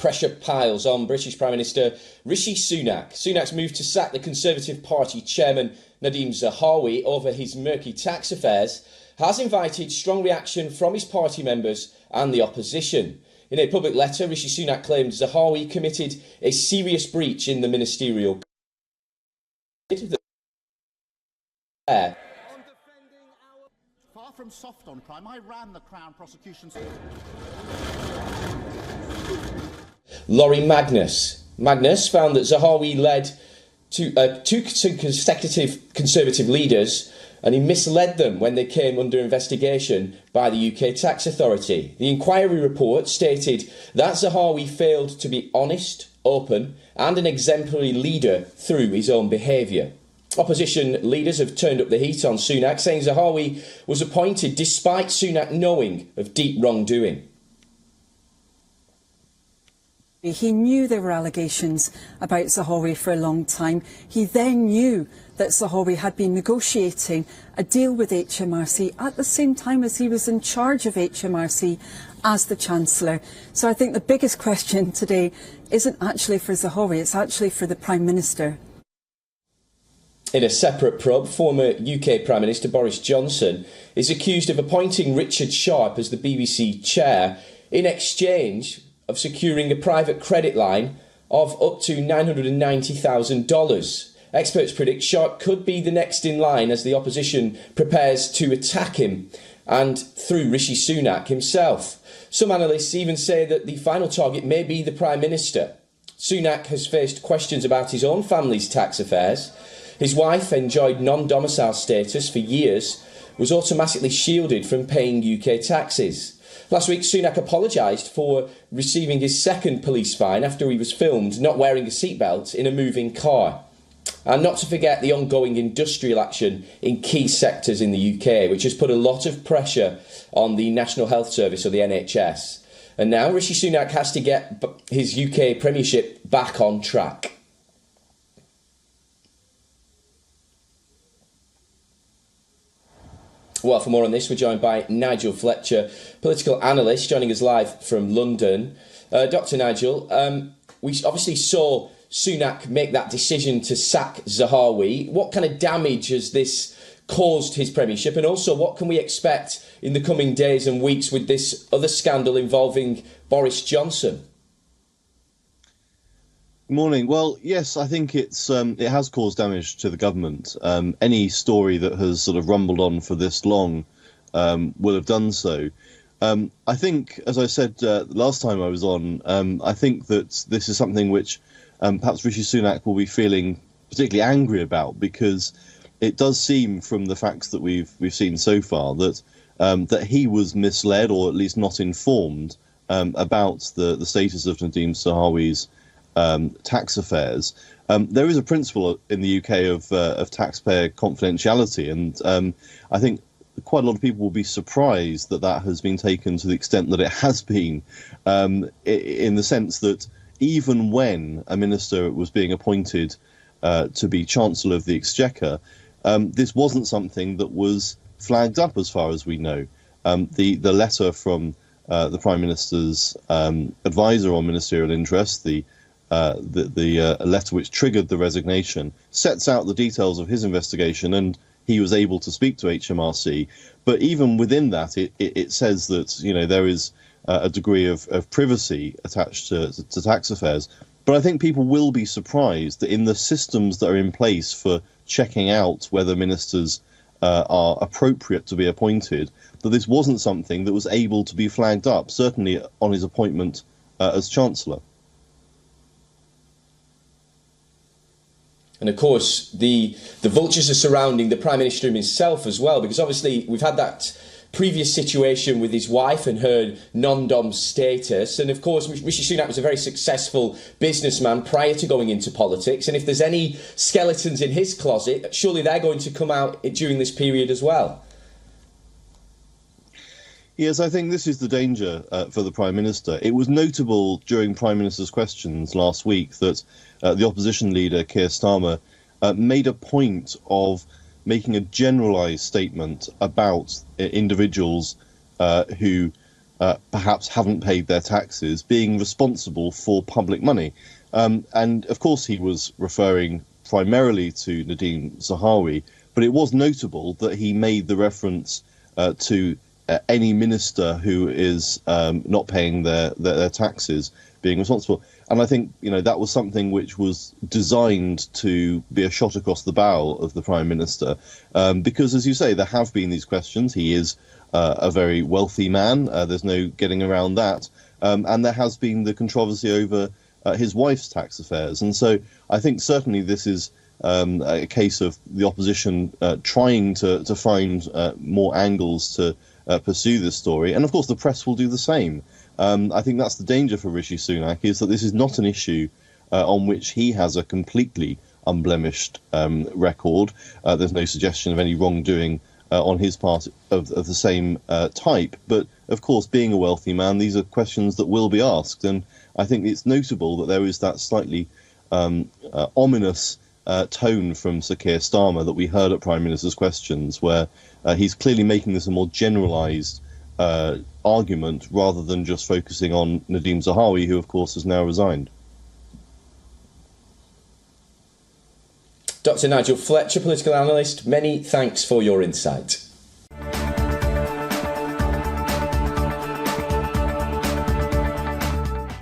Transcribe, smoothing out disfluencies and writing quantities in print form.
pressure piles on British Prime Minister Rishi Sunak. Sunak's move to sack the Conservative Party chairman Nadhim Zahawi over his murky tax affairs has invited strong reaction from his party members and the opposition. In a public letter, Rishi Sunak claimed Zahawi committed a serious breach in the ministerial Far from soft on crime, I ran the Crown prosecution. Laurie Magnus found that Zahawi led to two consecutive Conservative leaders and he misled them when they came under investigation by the UK Tax Authority. The inquiry report stated that Zahawi failed to be honest, open and an exemplary leader through his own behaviour. Opposition leaders have turned up the heat on Sunak, saying Zahawi was appointed despite Sunak knowing of deep wrongdoing. He knew there were allegations about Zahawi for a long time. He then knew that Zahawi had been negotiating a deal with HMRC at the same time as he was in charge of HMRC as the Chancellor. So I think the biggest question today isn't actually for Zahawi, it's actually for the Prime Minister. In a separate probe, former UK Prime Minister Boris Johnson is accused of appointing Richard Sharp as the BBC chair in exchange of securing a private credit line of up to $990,000. Experts predict Sharp could be the next in line as the opposition prepares to attack him and through Rishi Sunak himself. Some analysts even say that the final target may be the Prime Minister. Sunak has faced questions about his own family's tax affairs. His wife enjoyed non-domicile status for years, was automatically shielded from paying UK taxes. Last week, Sunak apologised for receiving his second police fine after he was filmed not wearing a seatbelt in a moving car. And not to forget the ongoing industrial action in key sectors in the UK, which has put a lot of pressure on the National Health Service or the NHS. And now Rishi Sunak has to get his UK premiership back on track. Well, for more on this, we're joined by Nigel Fletcher, political analyst, joining us live from London. Dr. Nigel, we obviously saw Sunak make that decision to sack Zahawi. What kind of damage has this caused his premiership? And also, what can we expect in the coming days and weeks with this other scandal involving Boris Johnson? Morning. Well, yes, I think it has caused damage to the government. Any story that has sort of rumbled on for this long will have done so. I think, as I said last time I was on, I think that this is something which perhaps Rishi Sunak will be feeling particularly angry about, because it does seem from the facts that we've seen so far that that he was misled, or at least not informed about the status of Nadhim Zahawi's tax affairs. There is a principle in the UK of taxpayer confidentiality, and I think quite a lot of people will be surprised that that has been taken to the extent that it has been, in the sense that even when a minister was being appointed to be Chancellor of the Exchequer, this wasn't something that was flagged up as far as we know. The letter from the Prime Minister's advisor on ministerial interest, the letter which triggered the resignation, sets out the details of his investigation, and he was able to speak to HMRC. But even within that, it says that, you know, there is a degree of privacy attached to tax affairs. But I think people will be surprised that in the systems that are in place for checking out whether ministers are appropriate to be appointed, that this wasn't something that was able to be flagged up, certainly on his appointment as Chancellor. And of course, the vultures are surrounding the Prime Minister himself as well, because obviously we've had that previous situation with his wife and her non-dom status. And of course, Rishi Sunak was a very successful businessman prior to going into politics. And if there's any skeletons in his closet, surely they're going to come out during this period as well. Yes, I think this is the danger for the Prime Minister. It was notable during Prime Minister's questions last week that the opposition leader, Keir Starmer, made a point of making a generalised statement about individuals who perhaps haven't paid their taxes being responsible for public money. And of course he was referring primarily to Nadhim Zahawi, but it was notable that he made the reference to any minister who is not paying their taxes being responsible. And I think, that was something which was designed to be a shot across the bow of the Prime Minister, because, as you say, there have been these questions. He is a very wealthy man. There's no getting around that. And there has been the controversy over his wife's tax affairs. And so I think certainly this is a case of the opposition trying to find more angles to pursue this story. And of course, the press will do the same. I think that's the danger for Rishi Sunak, is that this is not an issue on which he has a completely unblemished record. There's no suggestion of any wrongdoing on his part of the same type. But of course, being a wealthy man, these are questions that will be asked. And I think it's notable that there is that slightly ominous tone from Sir Keir Starmer that we heard at Prime Minister's Questions, where he's clearly making this a more generalised argument rather than just focusing on Nadhim Zahawi, who of course has now resigned. Dr. Nigel Fletcher, political analyst, many thanks for your insight.